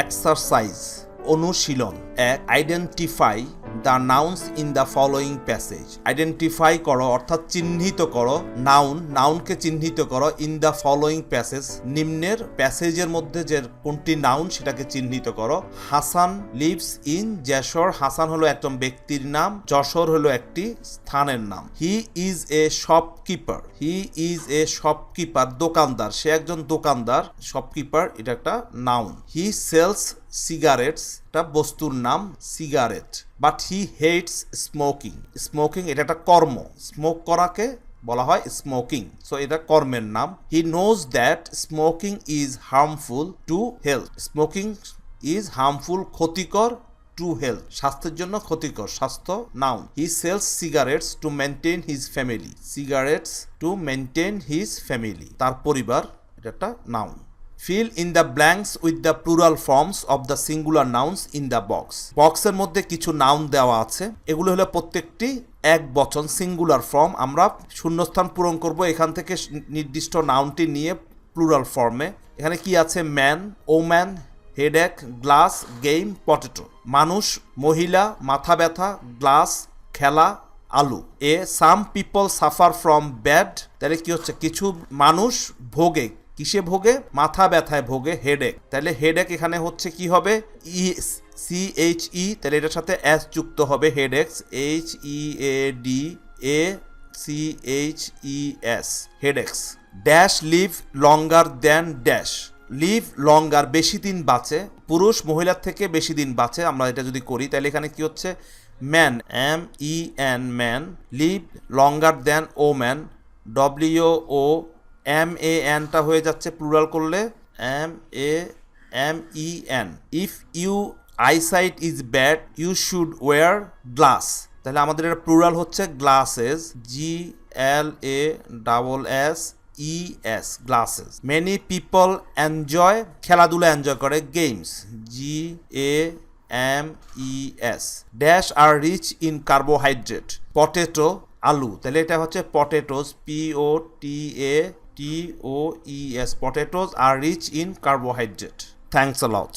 Exercise অনুশীলন। এক, identify the nouns in the following passage. Identify করো অর্থাৎ চিহ্নিত করো নাউনকে চিহ্নিত করো ইন দ্য ফলোয়িং প্যাসেজ, নিম্নের প্যাসেজের মধ্যে যে কোনটি নাউন সেটাকে চিহ্নিত করো। Hasan lives in Jessore. হাসান হলো একজন ব্যক্তির নাম, যশোর হলো একটি স্থানের নাম। He is a shopkeeper. He is a shopkeeper দোকানদার, সে একজন দোকানদার। শপকিপার এটা একটা নাউন। হি সেলস সিগারেটস, এটা বস্তুর নাম cigarette. But he hates smoking. Smoking এটা একটা কর্ম, স্মোক করাকে বলা হয় স্মোকিং, সো এটা কর্মের নাম। He knows that smoking is harmful to health. Smoking is harmful ক্ষতিকর, টু হেলথ স্বাস্থ্যের জন্য ক্ষতিকর, স্বাস্থ্য noun. He sells cigarettes to maintain his family. Cigarettes to maintain his family, তার পরিবার, এটা একটা noun. Fill in the blanks with the plural forms of the singular nouns in the box. বক্সের মধ্যে কিছু নাউন দেওয়া আছে, এগুলো হলো প্রত্যেকটি এক বচন সিঙ্গুলার ফর্ম। আমরা শূন্যস্থান পূরণ করব এখান থেকে নির্দিষ্ট নাউনটি নিয়ে প্লুরাল ফর্মে। এখানে কি আছে? Man, woman, headache, glass, game, potato. মানুষ, মহিলা, মাথা ব্যথা, গ্লাস, খেলা, আলু। A some people suffer from bad, তাহলে কি হচ্ছে? কিছু মানুষ ভোগে, কিসে ভোগে? মাথা ব্যথায় ভোগে, হেডেক। তাহলে হেডেক এখানে হচ্ছে কি হবে? CHE, তাহলে এটার সাথে এস যুক্ত হবে, হেডেক্স, HEADACHES, হেডেক্স। ড্যাশ লিভ লঙ্গার দেন ড্যাশ। লিভ লঙ্গার বেশি দিন বাঁচে, পুরুষ মহিলার থেকে বেশি দিন বাঁচে। আমরা এটা যদি করি তাহলে এখানে কি হচ্ছে? Man, MEN, man, live longer than woman, WOMANটা হয়ে যাচ্ছে প্লুরাল করলে MAMEN। If you eyesight is bad you should wear glass. তাহলে আমাদের এটা প্লুরাল হচ্ছে glasses, GLASSES, glasses. Many people enjoy, খেলাধুলা এনজয় করে, গেমস, GAMES। ড্যাশ আর রিচ ইন কার্বোহাইড্রেট, পটেটো, আলু। তাহলে এটা হচ্ছে potatoes, POTATOES, potatoes are rich in carbohydrate. Thanks a lot.